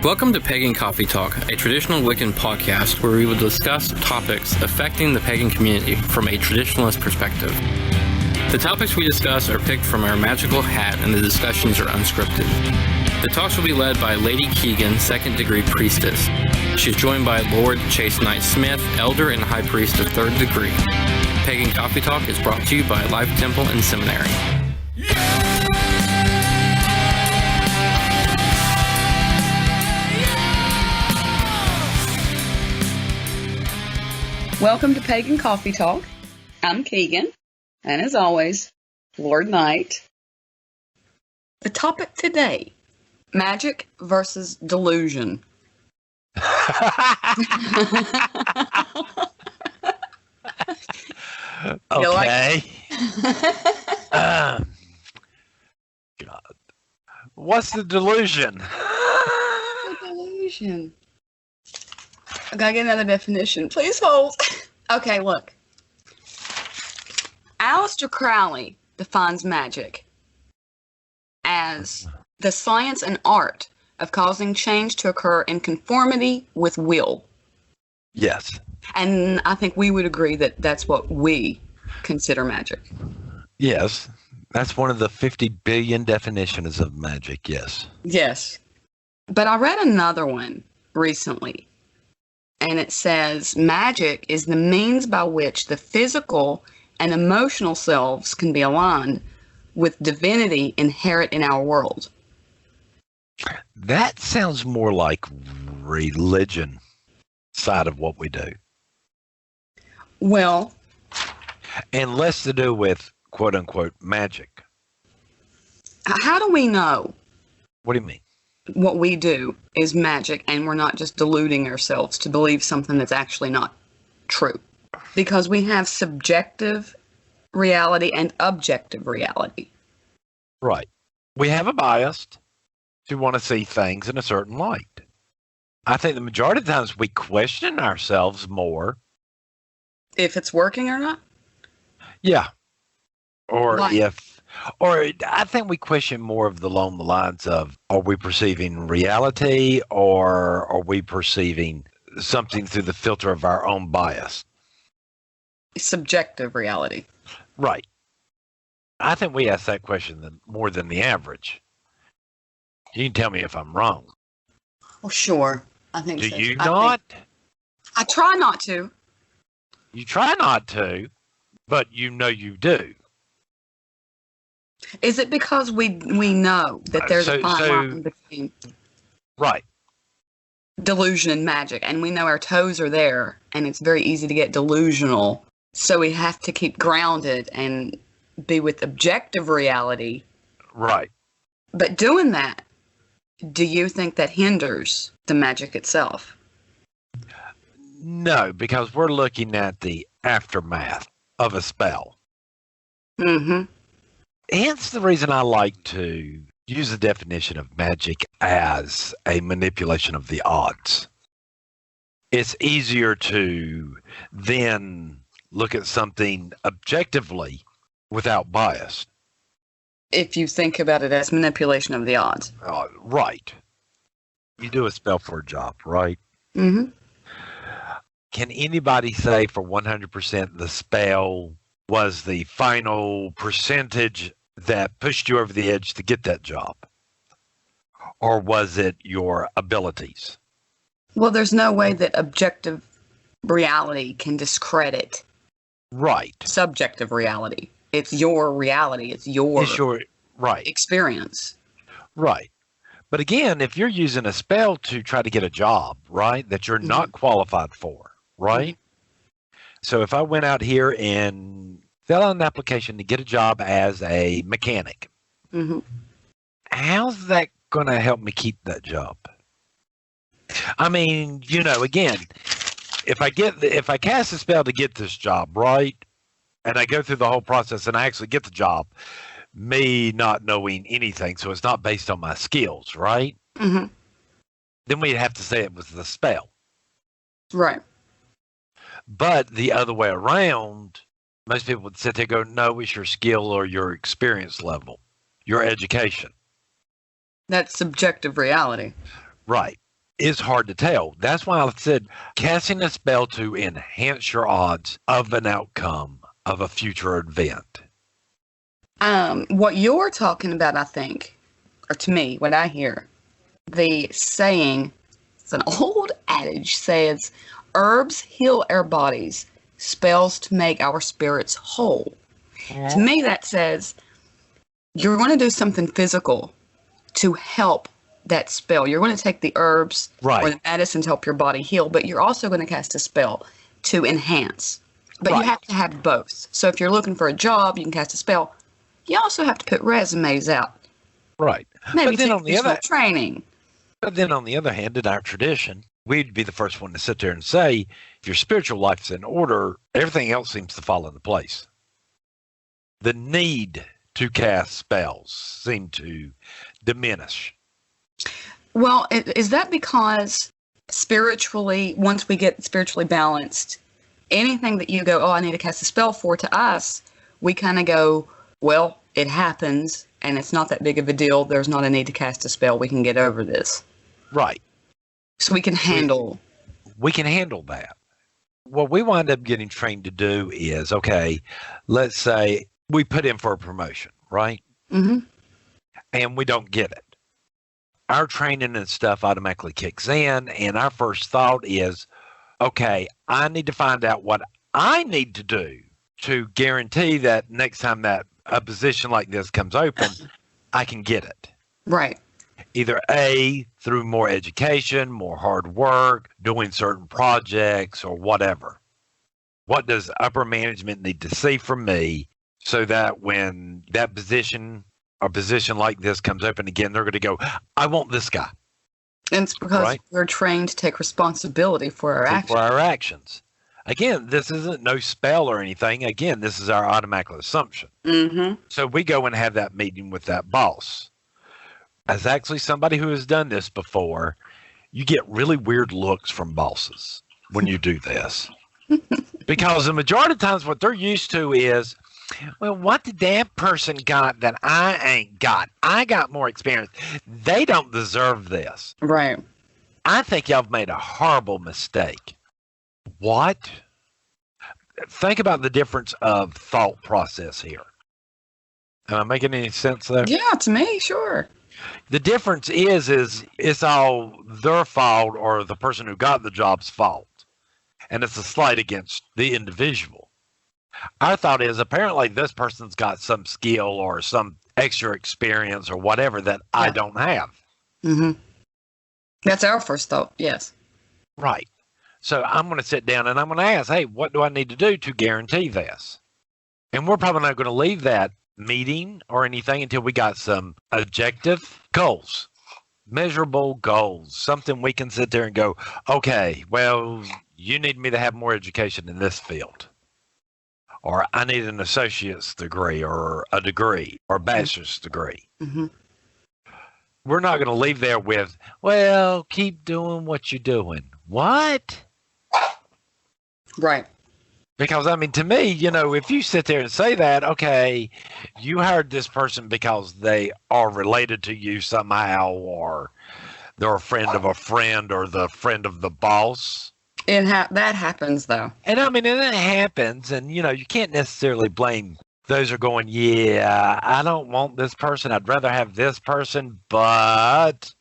Welcome to Pagan Coffee Talk, a traditional Wiccan podcast where we will discuss topics affecting the pagan community from a traditionalist perspective. The topics we discuss are picked from our magical hat and the discussions are unscripted. The talks will be led by Lady Keegan, second degree priestess. She's joined by Lord Chase Knight Smith, elder and high priest of third degree. Pagan Coffee Talk is brought to you by Life Temple and Seminary. Welcome to Pagan Coffee Talk. I'm Keegan, and as always, Lord Knight. The topic today, magic versus delusion. Okay. God. What's the delusion? The delusion. I gotta get another definition. Please hold. Okay, look. Aleister Crowley defines magic as the science and art of causing change to occur in conformity with will. Yes. And I think we would agree that that's what we consider magic. Yes. That's one of the 50 billion definitions of magic, yes. Yes. But I read another one recently. And it says, magic is the means by which the physical and emotional selves can be aligned with divinity inherent in our world. That sounds more like religion side of what we do. Well, and less to do with quote unquote magic. How do we know What do you mean? what we do is magic and we're not just deluding ourselves to believe something that's actually not true? Because we have subjective reality and objective reality. Right. We have a bias to want to see things in a certain light. I think the majority of the times we question ourselves more. If it's working or not? Yeah. Or Why? I think we question more along the lines of, are we perceiving reality or are we perceiving something through the filter of our own bias? Subjective reality. Right. I think we ask that question more than the average. You can tell me if I'm wrong. Well, sure. I think Do so. you not? I try not to. You try not to, but you know you do. Is it because we know that there's a fine line between Right. delusion and magic, and we know our toes are there, and it's very easy to get delusional, so we have to keep grounded and be with objective reality. Right. But doing that, do you think that hinders the magic itself? No, because we're looking at the aftermath of a spell. Mm-hmm. Hence the reason I like to use the definition of magic as a manipulation of the odds. It's easier to then look at something objectively without bias. If you think about it as manipulation of the odds. Right. You do a spell for a job, right? Mm-hmm. Can anybody say for 100% the spell was the final percentage that pushed you over the edge to get that job? Or was it your abilities? Well, there's no way that objective reality can discredit Right. subjective reality. It's your reality. It's your right. experience. Right. But again, if you're using a spell to try to get a job, right, that you're not qualified for, right? So if I went out here and fill out an application to get a job as a mechanic, how's that going to help me keep that job? I mean, again, if I cast a spell to get this job, right, and I go through the whole process and I actually get the job, me not knowing anything, so it's not based on my skills, right? Mm-hmm. Then we'd have to say it was the spell. Right. But the other way around, most people would sit there and go, no, it's your skill or your experience level, your education. That's subjective reality. Right. is hard to tell. That's why I said casting a spell to enhance your odds of an outcome of a future event. What you're talking about, I think, or to me, what I hear, the saying, it's an old adage, says, herbs heal our bodies, spells to make our spirits whole. To me, that says you're going to do something physical to help that spell. You're going to take the herbs or the medicine to help your body heal, but you're also going to cast a spell to enhance. But you have to have both. So if you're looking for a job, you can cast a spell. You also have to put resumes out. Right. Maybe take additional training. But then on the other hand, in our tradition, we'd be the first one to sit there and say, if your spiritual life's in order, everything else seems to fall into place. The need to cast spells seem to diminish. Well, is that because spiritually, once we get spiritually balanced, anything that you go, oh, I need to cast a spell for, to us, we kind of go, well, it happens, and it's not that big of a deal. There's not a need to cast a spell. We can get over this. Right. So we can handle. We can handle that. What we wind up getting trained to do is, okay, let's say we put in for a promotion, right? Mm-hmm. And we don't get it. Our training and stuff automatically kicks in, and our first thought is, okay, I need to find out what I need to do to guarantee that next time that a position like this comes open, I can get it. Right. Either A, through more education, more hard work, doing certain projects, or whatever. What does upper management need to see from me so that when that position or position like this comes open again, they're going to go, I want this guy. And it's because we're trained to take responsibility for our actions. For our actions. Again, this isn't no spell or anything. Again, this is our automatic assumption. Mm-hmm. So we go and have that meeting with that boss. As actually somebody who has done this before, you get really weird looks from bosses when you do this. Because the majority of times what they're used to is, well, what did that person got that I ain't got? I got more experience. They don't deserve this. Right. I think y'all have made a horrible mistake. What? Think about the difference of thought process here. Am I making any sense there? Yeah, to me, sure. The difference is it's all their fault or the person who got the job's fault. And it's a slight against the individual. Our thought is apparently this person's got some skill or some extra experience or whatever that I don't have. Mm-hmm. That's our first thought, yes. Right. So I'm going to sit down and I'm going to ask, hey, what do I need to do to guarantee this? And we're probably not going to leave that meeting or anything until we got some objective goals, measurable goals, something we can sit there and go, okay, well, you need me to have more education in this field. Or I need an associate's degree or a degree or a bachelor's degree. Mm-hmm. We're not going to leave there with, well, keep doing what you're doing. What? Right. Because, I mean, to me, you know, if you sit there and say that, okay, you hired this person because they are related to you somehow, or they're a friend of a friend or the friend of the boss. That happens, though. And, I mean, and that happens, and, you know, you can't necessarily blame those who are going, yeah, I don't want this person. I'd rather have this person, but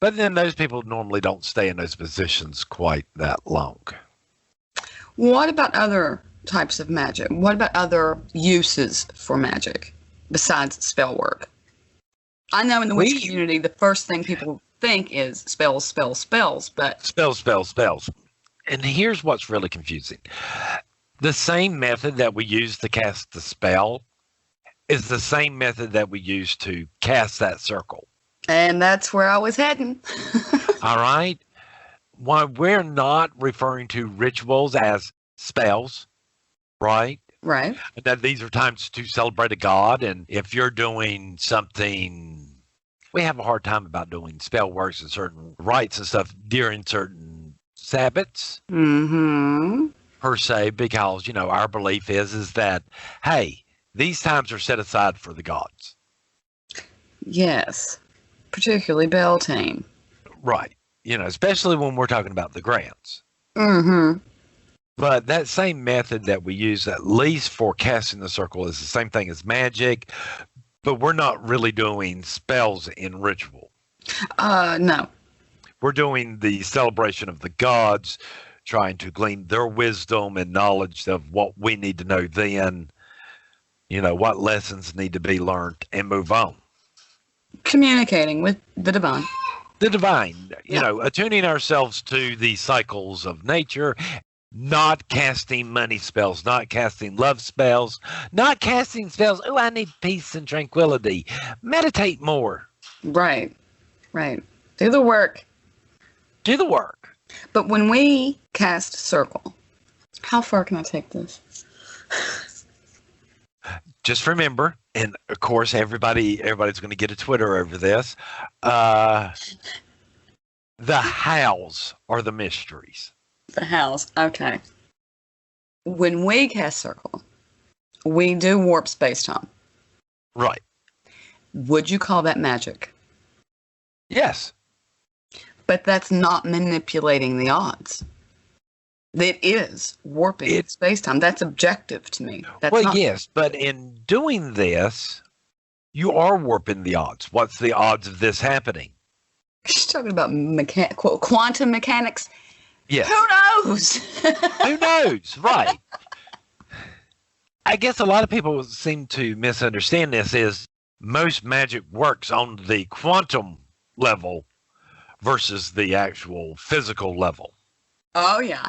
then those people normally don't stay in those positions quite that long. What about other types of magic? What about other uses for magic besides spell work? I know in the witch community, the first thing people think is spells, but... Spells. And here's what's really confusing. The same method that we use to cast the spell is the same method that we use to cast that circle. And that's where I was heading. All right? While we're not referring to rituals as spells, right? Right. That these are times to celebrate a god. And if you're doing something, we have a hard time about doing spell works and certain rites and stuff during certain Sabbats. Mm-hmm. Per se, because, you know, our belief is that, hey, these times are set aside for the gods. Yes. Particularly Beltane. Right. especially when we're talking about the grants. Mm-hmm. But that same method that we use, at least for casting the circle, is the same thing as magic, but we're not really doing spells in ritual. No. We're doing the celebration of the gods, trying to glean their wisdom and knowledge of what we need to know then, what lessons need to be learned, and move on. Communicating with the divine. The divine, attuning ourselves to the cycles of nature, not casting money spells, not casting love spells, not casting spells. Oh, I need peace and tranquility. Meditate more. Right. Do the work. Do the work. But when we cast circle, how far can I take this? Just remember, and of course, everybody's going to get a Twitter over this. The hows are the mysteries. The house. Okay. When we cast circle, we do warp space-time. Right. Would you call that magic? Yes. But that's not manipulating the odds. It is warping space-time. That's objective to me. Yes, but in doing this, you are warping the odds. What's the odds of this happening? She's talking about quantum mechanics. Yes. Who knows? Who knows? Right. I guess a lot of people seem to misunderstand this is most magic works on the quantum level versus the actual physical level. Oh, yeah.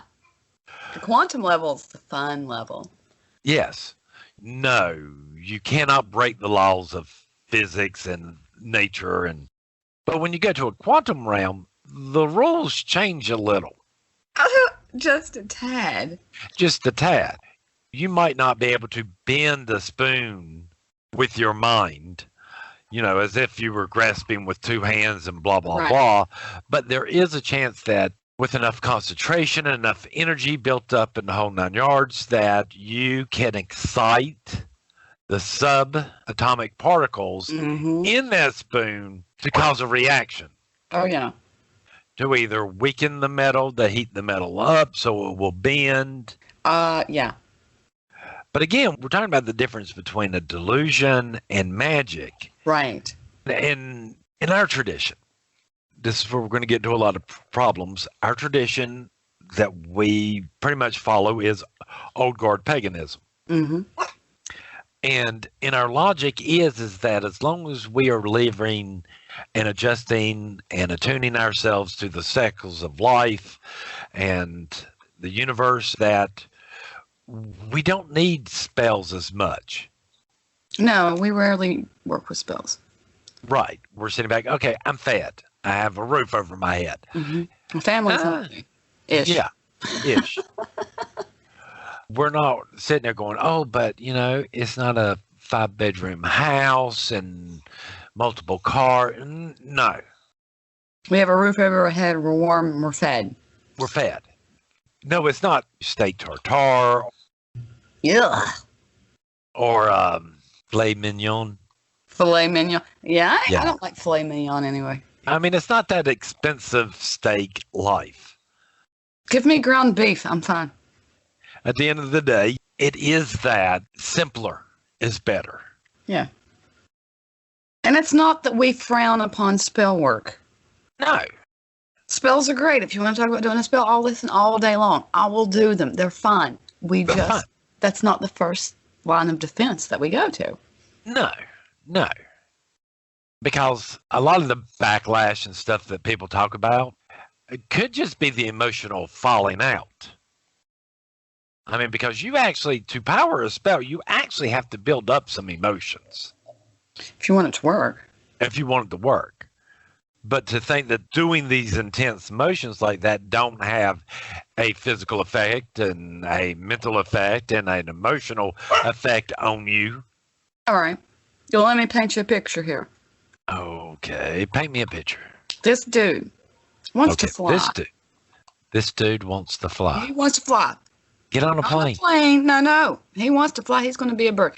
The quantum level is the fun level. Yes. No, you cannot break the laws of physics and nature. But when you go to a quantum realm, the rules change a little. Just a tad. Just a tad. You might not be able to bend the spoon with your mind, as if you were grasping with two hands and blah, blah, blah. But there is a chance that with enough concentration and enough energy built up in the whole 9 yards that you can excite the subatomic particles in that spoon to cause a reaction. Oh, yeah. To either weaken the metal, to heat the metal up so it will bend. Yeah. But again, we're talking about the difference between a delusion and magic. Right. In our tradition, this is where we're going to get into a lot of problems. Our tradition that we pretty much follow is old guard paganism. Mm-hmm. And in our logic is that as long as we are living and adjusting and attuning ourselves to the cycles of life and the universe, that we don't need spells as much. No, we rarely work with spells. Right. We're sitting back, okay, I'm fed. I have a roof over my head. Mm-hmm. Family's healthy. Ish. Yeah, ish. We're not sitting there going, oh, but, it's not a 5-bedroom house and multiple cars. No. We have a roof over our head. We're warm. We're fed. We're fed. No, it's not steak tartare. Yeah. Or filet mignon. Filet mignon. Yeah, I don't like filet mignon anyway. I mean, it's not that expensive steak life. Give me ground beef. I'm fine. At the end of the day, it is that simpler is better. Yeah. And it's not that we frown upon spell work. No. Spells are great. If you want to talk about doing a spell, I'll listen all day long. I will do them. They're fun. That's not the first line of defense that we go to. No. Because a lot of the backlash and stuff that people talk about, it could just be the emotional falling out. I mean, because to power a spell, you actually have to build up some emotions. If you want it to work. If you want it to work. But to think that doing these intense motions like that don't have a physical effect and a mental effect and an emotional effect on you. All right. You'll let me paint you a picture here. Okay. Paint me a picture. This dude wants to fly. This dude wants to fly. He wants to fly. Get on a plane. No. He wants to fly. He's going to be a bird.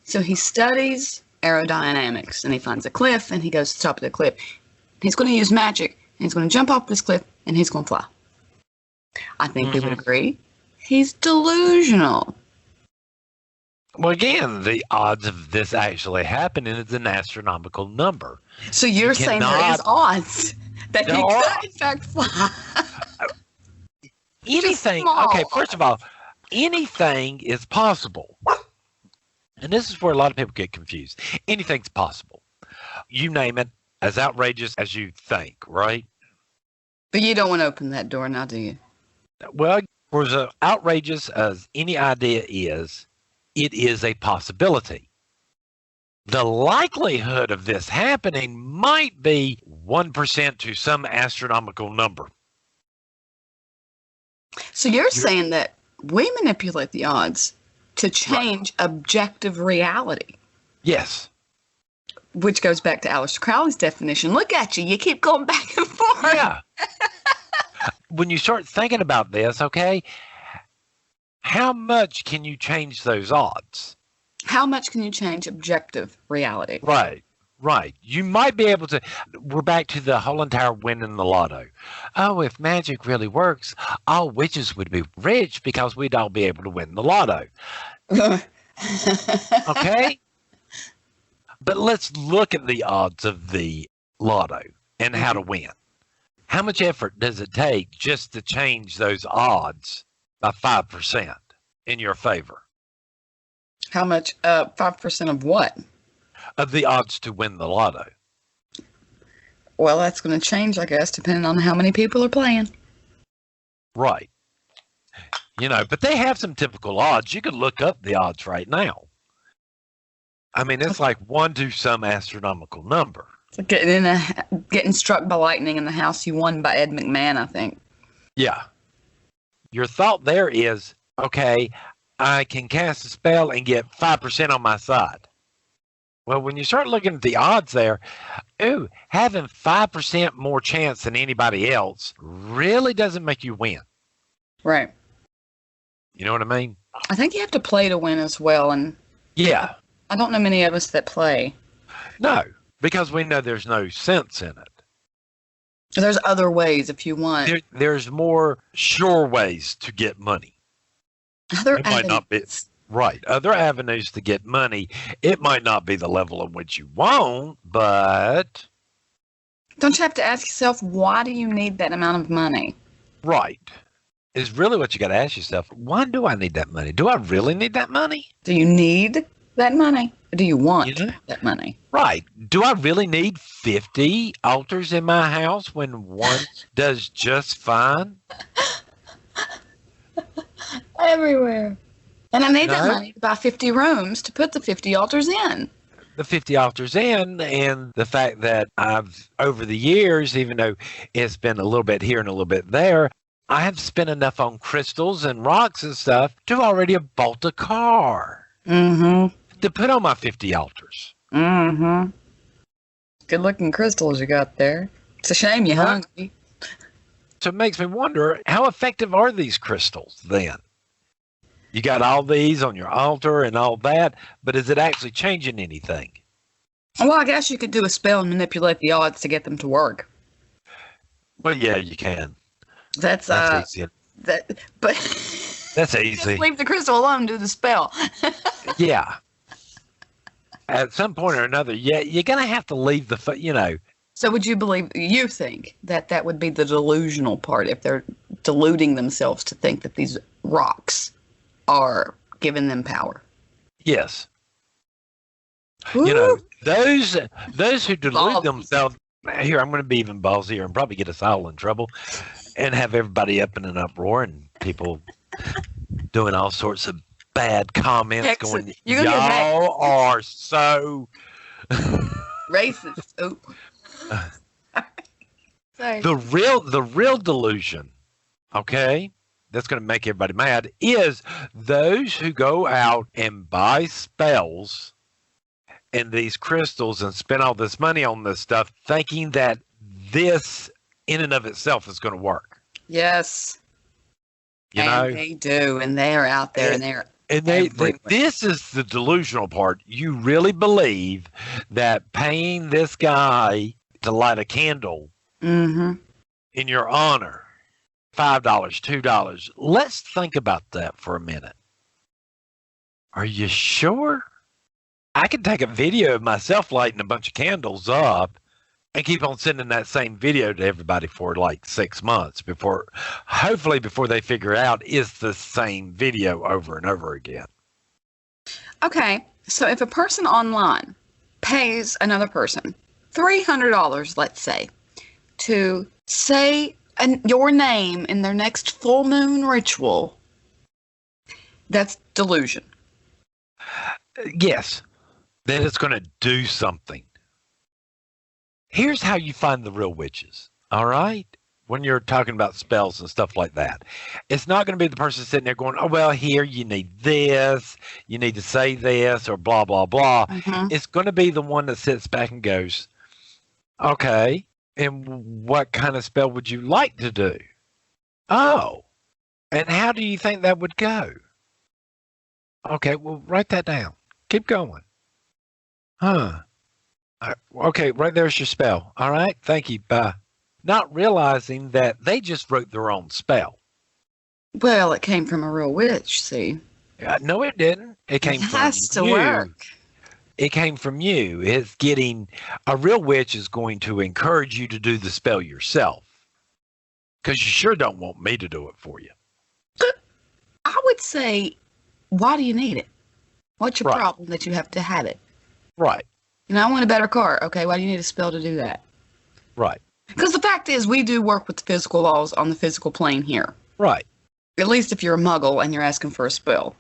So he studies aerodynamics and he finds a cliff and he goes to the top of the cliff. He's going to use magic and he's going to jump off this cliff, and he's going to fly. I think we would agree he's delusional. Well, again, the odds of this actually happening is an astronomical number. So you're saying there is odds that he could, in fact, fly. Anything. Okay, first of all, anything is possible. And this is where a lot of people get confused. Anything's possible. You name it, as outrageous as you think, right? But you don't want to open that door now, do you? Well, for as outrageous as any idea is, it is a possibility. The likelihood of this happening might be 1% to some astronomical number. So you're saying that we manipulate the odds to change objective reality. Yes. Which goes back to Aleister Crowley's definition. Look at you. You keep going back and forth. Yeah. When you start thinking about this, okay, how much can you change those odds? How much can you change objective reality? Right. You might be able to. We're back to the whole entire winning the lotto. Oh, if magic really works, all witches would be rich because we'd all be able to win the lotto. Okay? But let's look at the odds of the lotto and how to win. How much effort does it take just to change those odds by 5% in your favor? How much? 5% of what? Of the odds to win the lotto. Well, that's going to change, I guess, depending on how many people are playing. Right. You know, but they have some typical odds. You can look up the odds right now. I mean, it's like 1 to some astronomical number. It's like getting struck by lightning in the house you won by Ed McMahon, I think. Yeah. Your thought there is, okay, I can cast a spell and get 5% on my side. Well, when you start looking at the odds there, having 5% more chance than anybody else really doesn't make you win. Right. You know what I mean? I think you have to play to win as well. And yeah. I don't know many of us that play. No, because we know there's no sense in it. There's other ways if you want. There's more sure ways to get money. Other it might not be right. Other avenues to get money. It might not be the level in which you want, but don't you have to ask yourself, why do you need that amount of money? Right. Is really what you got to ask yourself. Why do I need that money? Do I really need that money? Do you need that money? Or do you want that money? Right. Do I really need 50 altars in my house when one does just fine? Everywhere. And I need that money to buy 50 rooms to put the 50 altars in. The 50 altars in, and the fact that I've, over the years, even though it's been a little bit here and a little bit there, I have spent enough on crystals and rocks and stuff to already have bought a car. Mm-hmm. To put on my 50 altars. Mm-hmm. Good looking crystals you got there. It's a shame you're hungry. So it makes me wonder, how effective are these crystals then? You got all these on your altar and all that, but is it actually changing anything? Well, I guess you could do a spell and manipulate the odds to get them to work. Well, yeah, you can. That's easy. But that's easy. Just leave the crystal alone and do the spell. Yeah. At some point or another, you're going to have to leave So would you think that would be the delusional part if they're deluding themselves to think that these rocks are giving them power? Yes. Ooh. You know, those who delude themselves, here, I'm going to be even ballsier and probably get us all in trouble and have everybody up in an uproar and people doing all sorts of bad comments going, y'all are so racist. Oh. Sorry. The real delusion, okay, that's going to make everybody mad is those who go out and buy spells and these crystals and spend all this money on this stuff thinking that this in and of itself is going to work. Yes. You know? They do, and they're out there, and this is the delusional part. You really believe that paying this guy to light a candle Mm-hmm. in your honor, $5, $2. Let's think about that for a minute. Are you sure? I can take a video of myself lighting a bunch of candles up and keep on sending that same video to everybody for like 6 months hopefully before they figure out it's the same video over and over again. Okay, so if a person online pays another person $300, let's say, to say your name in their next full moon ritual, that's delusion. Yes, that it's going to do something. Here's how you find the real witches, all right? When you're talking about spells and stuff like that. It's not going to be the person sitting there going, oh, well, here, you need this, you need to say this, or blah, blah, blah. Mm-hmm. It's going to be the one that sits back and goes, okay, and what kind of spell would you like to do? Oh, and how do you think that would go? Okay, well, write that down. Keep going. Okay, right there's your spell. All right, thank you. Bye. Not realizing that they just wrote their own spell. Well, it came from a real witch, see? No, it didn't. It came from you. It has to work. It came from you. It's getting a real witch is going to encourage you to do the spell yourself, because you sure don't want me to do it for you. I would say, why do you need it? What's your Right. problem that you have to have it? Right, You know, I want a better car. Okay, why do you need a spell to do that? right, Because the fact is, we do work with the physical laws on the physical plane here. right, At least if you're a muggle and you're asking for a spell.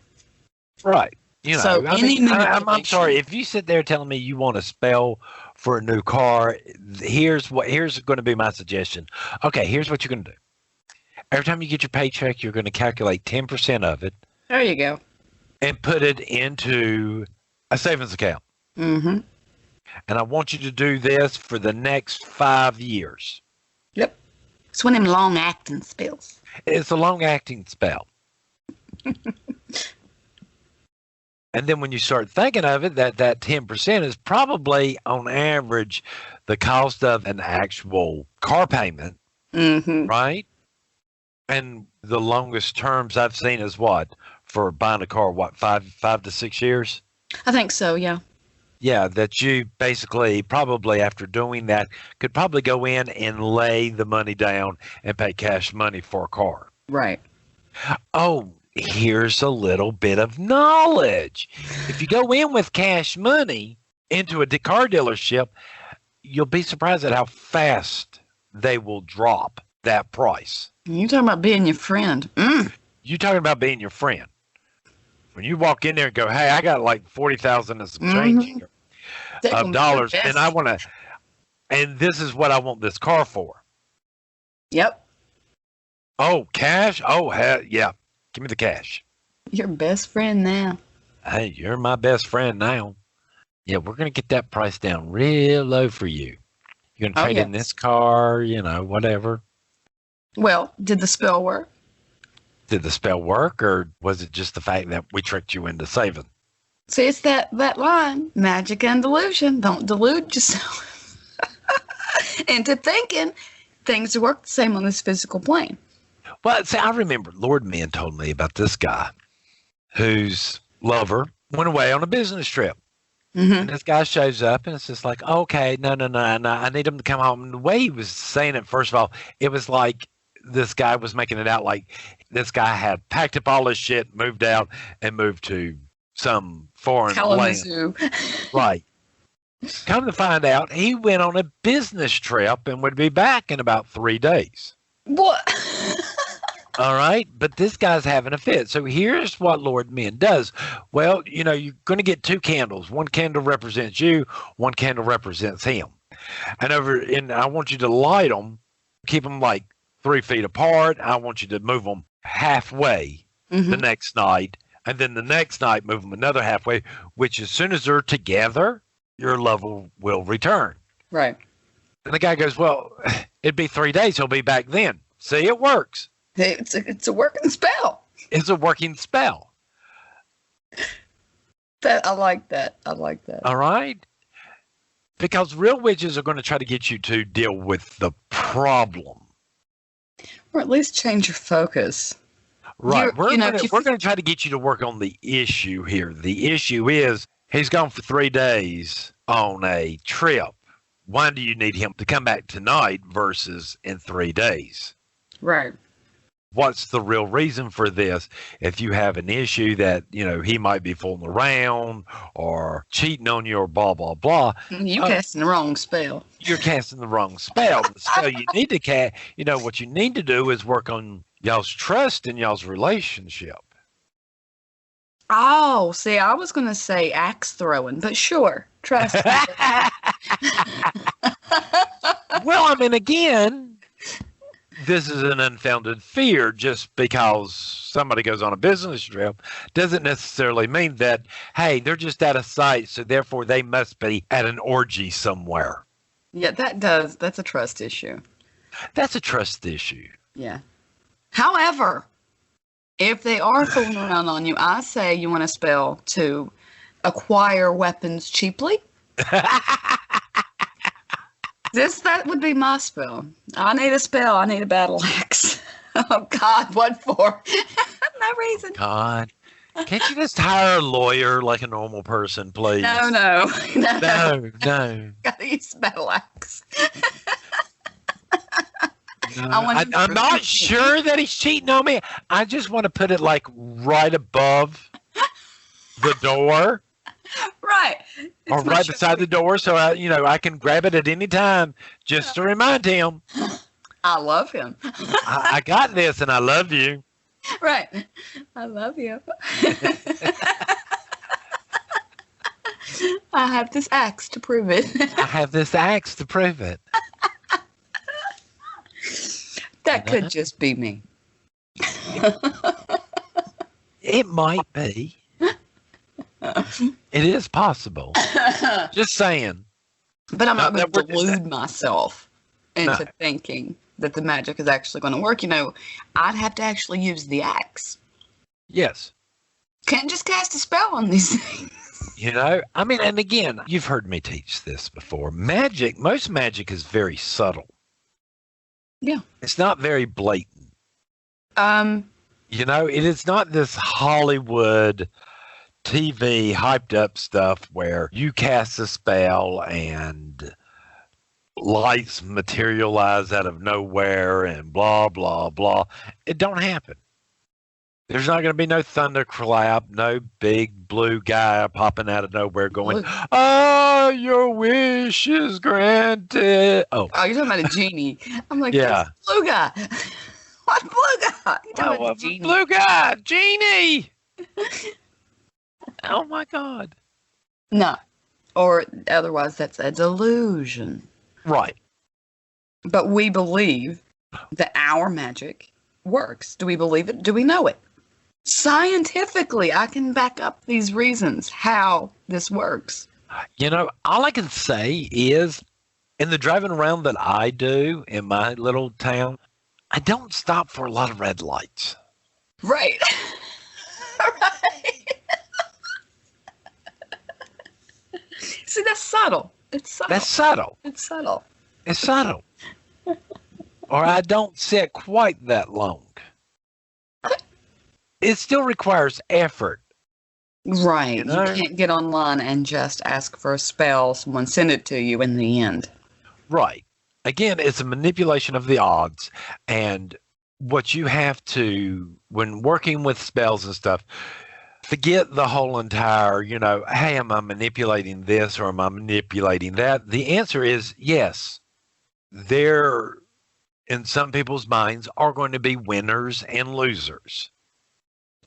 right. You know, So any I'm sorry. If you sit there telling me you want a spell for a new car, here's going to be my suggestion. Okay, here's what you're going to do. Every time you get your paycheck, you're going to calculate 10% of it There you go. and put it into a savings account. Mm-hmm. And I want you to do this for the next 5 years. Yep. It's one of them long-acting spells. It's a long-acting spell. And then when you start thinking of it, that 10% is probably, on average, the cost of an actual car payment, Mm-hmm. right? And the longest terms I've seen is what? For buying a car, what, 5 to 6 years? I think so, yeah. Yeah, that you basically probably after doing that could probably go in and lay the money down and pay cash money for a car. Right. Oh, here's a little bit of knowledge. If you go in with cash money into a car dealership, you'll be surprised at how fast they will drop that price. You talking about being your friend. You talking about being your friend. When you walk in there and go, hey, I got like 40,000 and some change here of dollars, and I want to, and this is what I want this car for. Yep. Oh, cash? Oh, yeah. Give me the cash. Your best friend now. Hey, you're my best friend now. Yeah, we're going to get that price down real low for you. You're going to trade in this car, whatever. Well, did the spell work? Did the spell work, or was it just the fact that we tricked you into saving? See, it's that line, magic and delusion. Don't delude yourself into thinking things work the same on this physical plane. Well, see, I remember Lord Men told me about this guy whose lover went away on a business trip. Mm-hmm. And this guy shows up, and it's just like, okay, no, I need him to come home. And the way he was saying it, first of all, it was like this guy was making it out like this guy had packed up all his shit, moved out, and moved to some foreign Kalamazoo. land. Right. Come to find out, he went on a business trip and would be back in about 3 days. What? All right. But this guy's having a fit. So here's what Lord Men does. Well, you're going to get 2 candles. One candle represents you. One candle represents him. And I want you to light them, keep them like 3 feet apart. I want you to move them halfway the next night. And then the next night, move them another halfway, which as soon as they're together, your love will return. Right. And the guy goes, well, it'd be 3 days. He'll be back then. See, it works. It's a working spell. It's a working spell. I like that. All right. Because real witches are going to try to get you to deal with the problem. Or at least change your focus. Right. We're going to try to get you to work on the issue here. The issue is he's gone for 3 days on a trip. Why do you need him to come back tonight versus in 3 days? Right. What's the real reason for this? If you have an issue that, he might be fooling around or cheating on you or blah, blah, blah. You're casting the wrong spell. You're casting the wrong spell. The spell you need to cast, what you need to do is work on y'all's trust in y'all's relationship. Oh, see, I was going to say axe throwing, but sure, trust. Well, I mean, again, this is an unfounded fear. Just because somebody goes on a business trip doesn't necessarily mean that, hey, they're just out of sight, so therefore they must be at an orgy somewhere. Yeah, that's a trust issue. That's a trust issue. Yeah. However, if they are fooling around on you, I say you want a spell to acquire weapons cheaply. That would be my spell. I need a spell. I need a battle axe. Oh, God, what for? No reason. God. Can't you just hire a lawyer like a normal person, please? No. No. Gotta use battle axe. No, I'm not sure that he's cheating on me. I just want to put it like right above the door. Right. Or right beside the door so I can grab it at any time just to remind him. I love him. I got this and I love you. Right. I love you. I have this axe to prove it. That could just be me. It might be. It is possible. Just saying. But I'm not going to delude myself into thinking that the magic is actually going to work. I'd have to actually use the axe. Yes. Can't just cast a spell on these things. And again, you've heard me teach this before. Most magic is very subtle. Yeah. It's not very blatant. It is not this Hollywood TV hyped up stuff where you cast a spell and lights materialize out of nowhere and blah, blah, blah. It don't happen. There's not going to be no thunderclap, no big blue guy popping out of nowhere going, "Oh, your wish is granted." Oh, you're talking about a genie. I'm like, yeah, blue guy. What blue guy? You're talking about a genie. Blue guy, genie. Oh my God. No, or otherwise that's a delusion. Right. But we believe that our magic works. Do we believe it? Do we know it? Scientifically, I can back up these reasons how this works. All I can say is in the driving around that I do in my little town, I don't stop for a lot of red lights. Right. Right. See, that's subtle. It's subtle. That's subtle. It's subtle. It's subtle. Or I don't sit quite that long. It still requires effort. Right. You can't get online and just ask for a spell. Someone send it to you in the end. Right. Again, it's a manipulation of the odds. And what you have to, when working with spells and stuff, forget the whole entire, hey, am I manipulating this or am I manipulating that? The answer is yes. There, in some people's minds, are going to be winners and losers.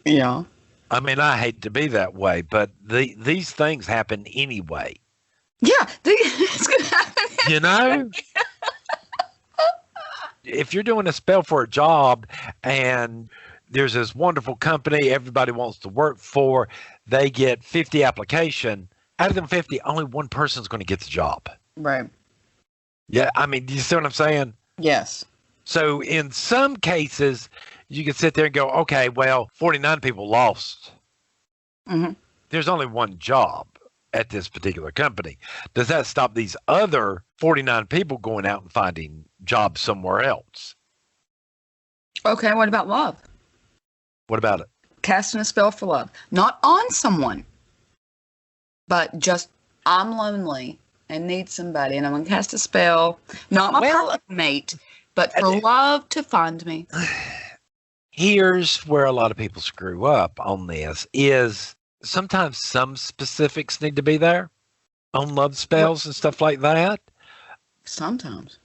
Yeah. I mean, I hate to be that way, but these things happen anyway. Yeah, it's going to happen. If you're doing a spell for a job and there's this wonderful company everybody wants to work for, they get 50 application. Out of them 50, only one person's going to get the job. Right. Yeah, I mean, do you see what I'm saying? Yes. So in some cases, you can sit there and go, okay, well, 49 people lost. Mm-hmm. There's only one job. at this particular company. Does that stop these other 49 people going out and finding jobs somewhere else? Okay, what about love? What about it? Casting a spell for love. Not on someone, but just I'm lonely and need somebody, and I'm going to cast a spell. Not my perfect mate, but for love to find me. Here's where a lot of people screw up on this is sometimes some specifics need to be there on love spells and stuff like that. Sometimes.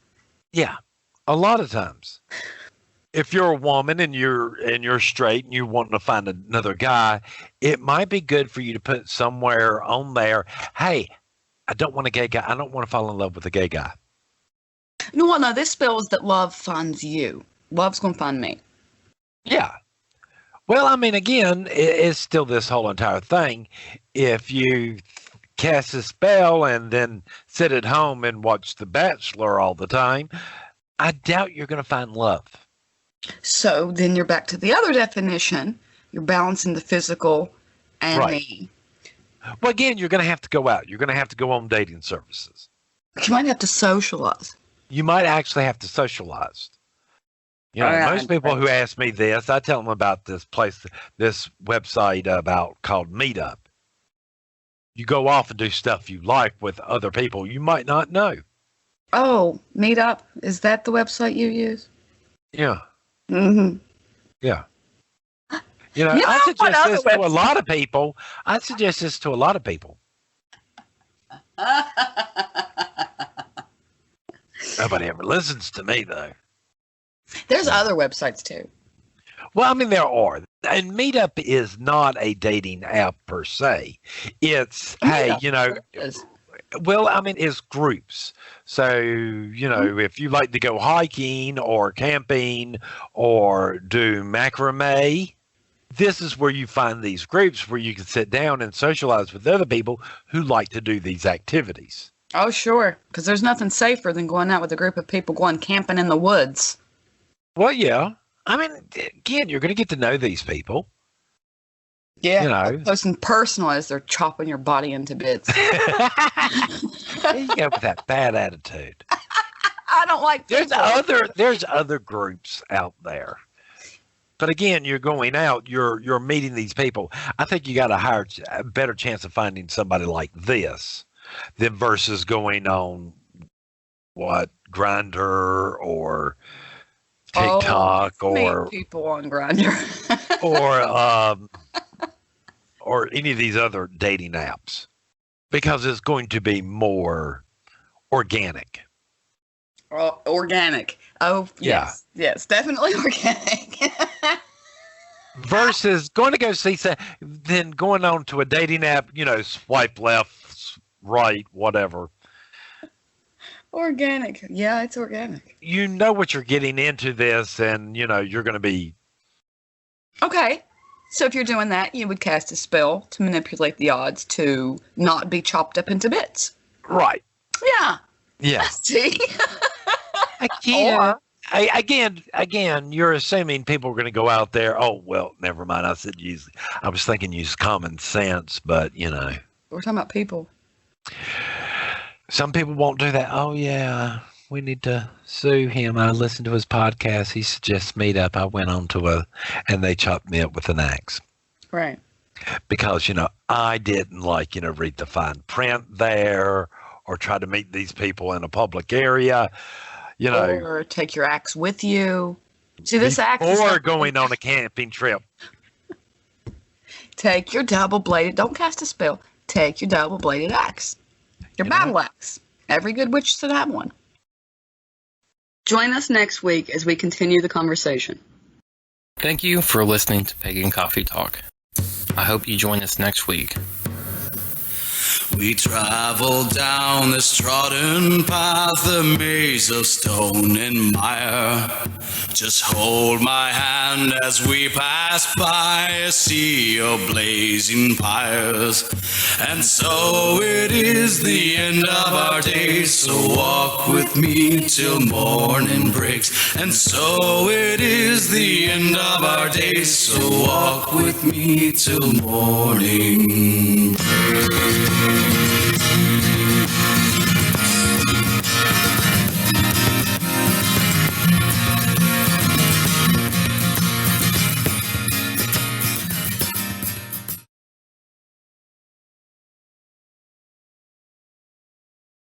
Yeah, a lot of times. If you're a woman and you're straight and you're wanting to find another guy, it might be good for you to put somewhere on there, hey, I don't want a gay guy. I don't want to fall in love with a gay guy. No, this spell is that love finds you. Love's going to find me. Yeah. Well, I mean, again, it's still this whole entire thing. If you cast a spell and then sit at home and watch The Bachelor all the time, I doubt you're going to find love. So then you're back to the other definition. You're balancing the physical and the... Well, again, you're going to have to go out. You're going to have to go on dating services. You might have to socialize. You might actually have to socialize. You know, most people who ask me this, I tell them about this place, this website called Meetup. You go off and do stuff you like with other people you might not know. Oh, Meetup? Is that the website you use? Yeah. Mm-hmm. Yeah. You know, I suggest this to a lot of people. Nobody ever listens to me, though. There's other websites, too. Well, I mean, there are. And Meetup is not a dating app per se. It's, hey, you know, well, I mean, it's groups. So, you know, if you like to go hiking or camping or do macrame, this is where you find these groups where you can sit down and socialize with other people who like to do these activities. Oh, sure. Because there's nothing safer than going out with a group of people going camping in the woods. Well, yeah. I mean, again, you're going to get to know these people. Yeah. You know. Close and personal as they're chopping your body into bits. There you go with that bad attitude. I don't like people. There's other groups out there. But again, you're going out, you're meeting these people. I think you got a better chance of finding somebody like this than versus going on Grindr or TikTok or people on Grindr or any of these other dating apps, because it's going to be more organic. Organic. Oh, yes. Yeah. Yes, definitely organic. Versus going to go see then going on to a dating app, you know, swipe left, right, whatever. Organic. Yeah, it's organic. You know what you're getting into this, and, you know, you're going to be... Okay. So if you're doing that, you would cast a spell to manipulate the odds to not be chopped up into bits. Right. Yeah. Yeah. See? Again, you're assuming people are going to go out there. Oh, well, never mind. I was thinking use common sense, but, you know. We're talking about people. Some people won't do that. Oh, yeah, we need to sue him. I listened to his podcast. He suggests Meetup. I went on to and they chopped me up with an axe. Right. Because, you know, I didn't read the fine print there or try to meet these people in a public area. You know, or take your axe with you. See, this axe or going on a camping trip. Take your double-bladed. Don't cast a spell. Take your double-bladed axe. Your battle axe. Every good witch should have one. Join us next week as we continue the conversation. Thank you for listening to Pagan Coffee Talk. I hope you join us next week. We travel down this trodden path, a maze of stone and mire. Just hold my hand as we pass by a sea of blazing pyres. And so it is the end of our days, so walk with me till morning breaks. And so it is the end of our days, so walk with me till morning breaks.